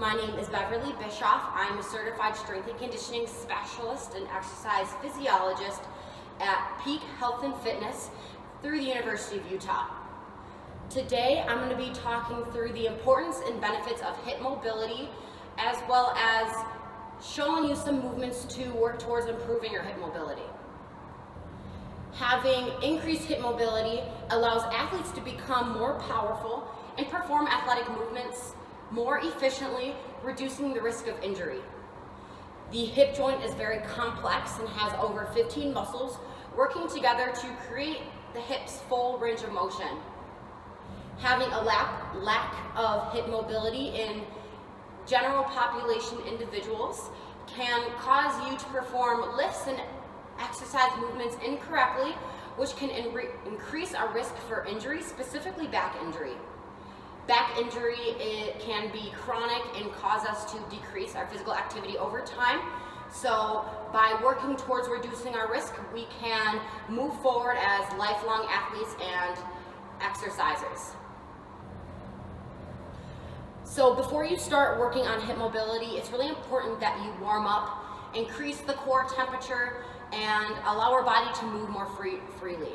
My name is Beverly Bischoff. I'm a certified strength and conditioning specialist and exercise physiologist at Peak Health and Fitness through the University of Utah. Today, I'm going to be talking through the importance and benefits of hip mobility, as well as showing you some movements to work towards improving your hip mobility. Having increased hip mobility allows athletes to become more powerful and perform athletic movements more efficiently, reducing the risk of injury. The hip joint is very complex and has over 15 muscles working together to create the hip's full range of motion. Having a lack of hip mobility in general population individuals can cause you to perform lifts and exercise movements incorrectly, which can increase our risk for injury, specifically back injury. Back injury, it can be chronic and cause us to decrease our physical activity over time. So by working towards reducing our risk, we can move forward as lifelong athletes and exercisers. So before you start working on hip mobility, it's really important that you warm up, increase the core temperature, and allow our body to move more freely.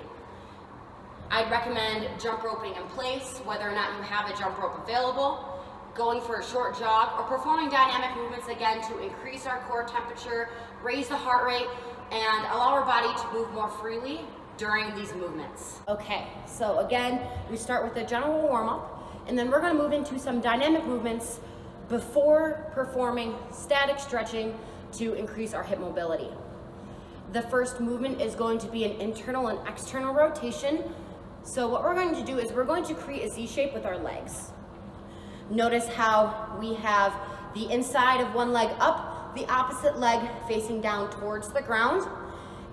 I'd recommend jump roping in place, whether or not you have a jump rope available, going for a short jog, or performing dynamic movements again to increase our core temperature, raise the heart rate, and allow our body to move more freely during these movements. Okay, so again, we start with a general warm-up, and then we're going to move into some dynamic movements before performing static stretching to increase our hip mobility. The first movement is going to be an internal and external rotation. So what we're going to do is we're going to create a Z shape with our legs. Notice how we have the inside of one leg up, the opposite leg facing down towards the ground.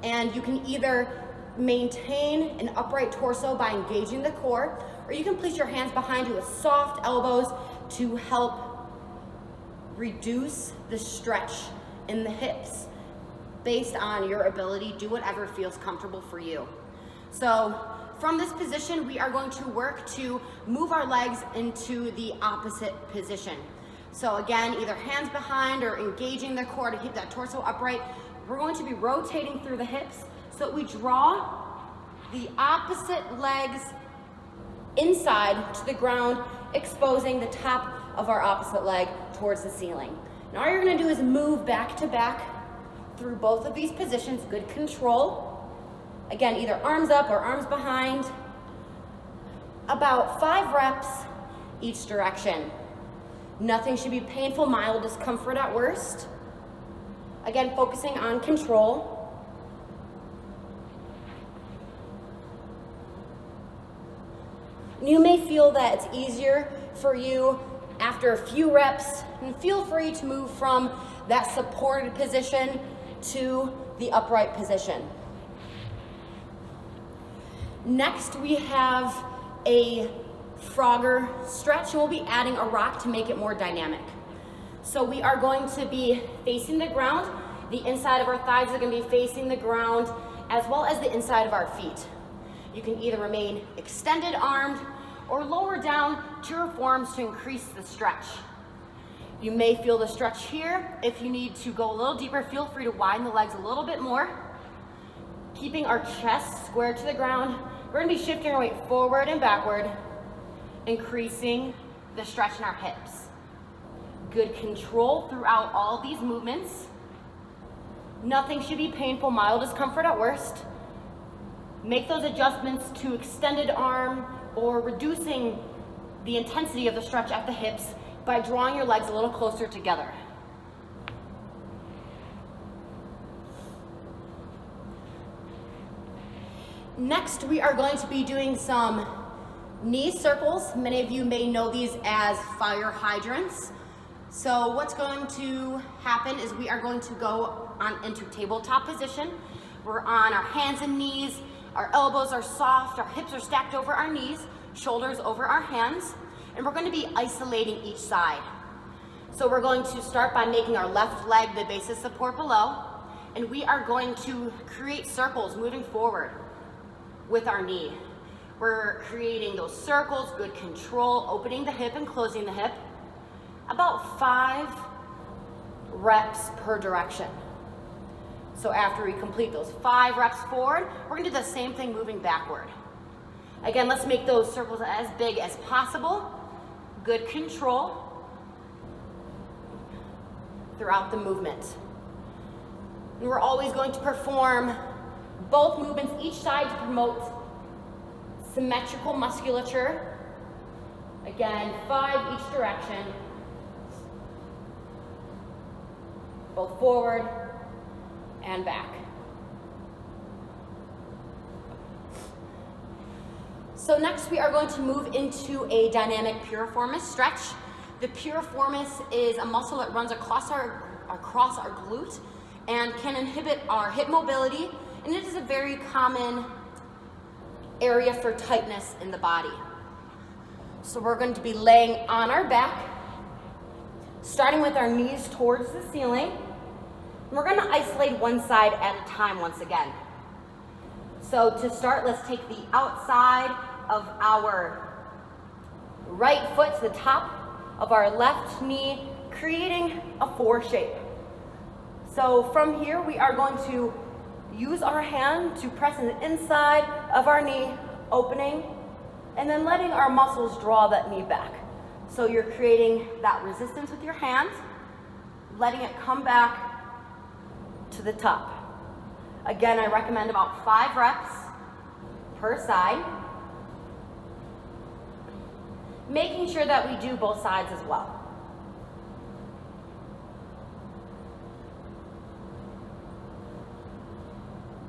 And you can either maintain an upright torso by engaging the core, or you can place your hands behind you with soft elbows to help reduce the stretch in the hips. Based on your ability, do whatever feels comfortable for you. So from this position, we are going to work to move our legs into the opposite position. So again, either hands behind or engaging the core to keep that torso upright. We're going to be rotating through the hips so that we draw the opposite legs inside to the ground, exposing the top of our opposite leg towards the ceiling. Now all you're going to do is move back to back through both of these positions. Good control. Again, either arms up or arms behind. About 5 reps each direction. Nothing should be painful, mild discomfort at worst. Again, focusing on control. You may feel that it's easier for you after a few reps, and feel free to move from that supported position to the upright position. Next, we have a Frogger stretch, and we'll be adding a rock to make it more dynamic. So we are going to be facing the ground. The inside of our thighs are going to be facing the ground, as well as the inside of our feet. You can either remain extended armed or lower down to your forearms to increase the stretch. You may feel the stretch here. If you need to go a little deeper, feel free to widen the legs a little bit more. Keeping our chest square to the ground, we're going to be shifting our weight forward and backward, increasing the stretch in our hips. Good control throughout all these movements. Nothing should be painful, mild discomfort at worst. Make those adjustments to extended arm or reducing the intensity of the stretch at the hips by drawing your legs a little closer together. Next, we are going to be doing some knee circles. Many of you may know these as fire hydrants. So what's going to happen is we are going to go into tabletop position. We're on our hands and knees. Our elbows are soft. Our hips are stacked over our knees, shoulders over our hands. And we're going to be isolating each side. So we're going to start by making our left leg the base of support below, and we are going to create circles moving forward with our knee. We're creating those circles, good control, opening the hip and closing the hip. about 5 reps per direction. So after we complete those 5 reps forward, we're gonna do the same thing moving backward. Again, let's make those circles as big as possible. Good control throughout the movement. And we're always going to perform both movements each side to promote symmetrical musculature. Again, 5 each direction. Both forward and back. So next we are going to move into a dynamic piriformis stretch. The piriformis is a muscle that runs across our glute and can inhibit our hip mobility, and it is a very common area for tightness in the body. So we're going to be laying on our back, starting with our knees towards the ceiling. We're going to isolate one side at a time once again. So to start, let's take the outside of our right foot to the top of our left knee, creating a 4 shape. So from here, we are going to use our hand to press on the inside of our knee, opening, and then letting our muscles draw that knee back. So you're creating that resistance with your hand, letting it come back to the top. Again, I recommend about 5 reps per side, making sure that we do both sides as well.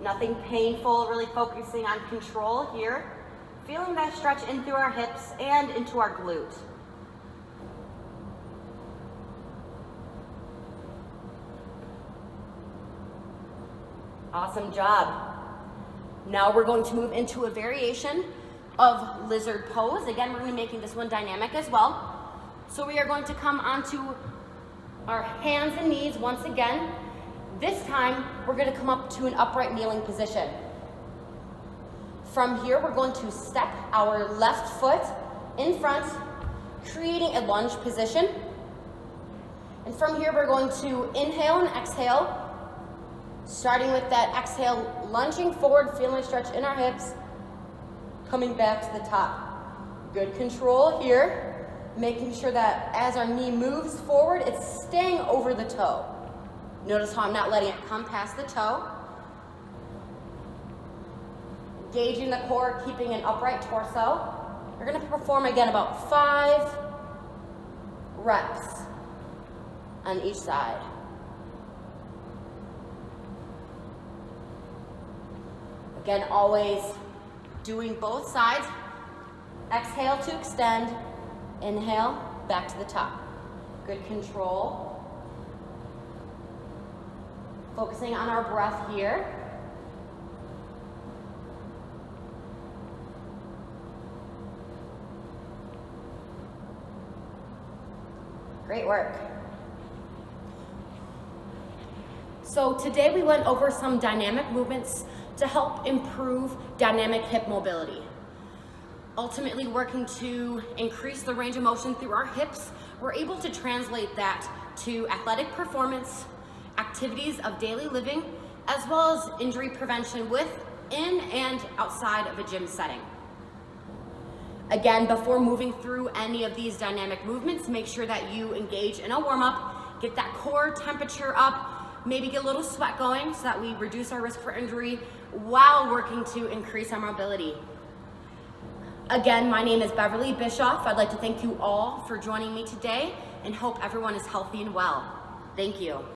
Nothing painful, really focusing on control here. Feeling that stretch in through our hips and into our glute. Awesome job. Now we're going to move into a variation of lizard pose. Again, we're going to be making this one dynamic as well. So we are going to come onto our hands and knees once again. This time, we're going to come up to an upright kneeling position. From here, we're going to step our left foot in front, creating a lunge position. And from here, we're going to inhale and exhale, starting with that exhale, lunging forward, feeling a stretch in our hips, coming back to the top. Good control here, making sure that as our knee moves forward, it's staying over the toe. Notice how I'm not letting it come past the toe. Engaging the core, keeping an upright torso. We're going to perform again about 5 reps on each side. Again, always doing both sides. Exhale to extend. Inhale, back to the top. Good control. Focusing on our breath here. Great work. So today we went over some dynamic movements to help improve dynamic hip mobility. Ultimately working to increase the range of motion through our hips, we're able to translate that to athletic performance, activities of daily living, as well as injury prevention within and outside of a gym setting. Again, before moving through any of these dynamic movements, make sure that you engage in a warm-up, get that core temperature up, maybe get a little sweat going so that we reduce our risk for injury while working to increase our mobility. Again, my name is Beverly Bischoff. I'd like to thank you all for joining me today and hope everyone is healthy and well. Thank you.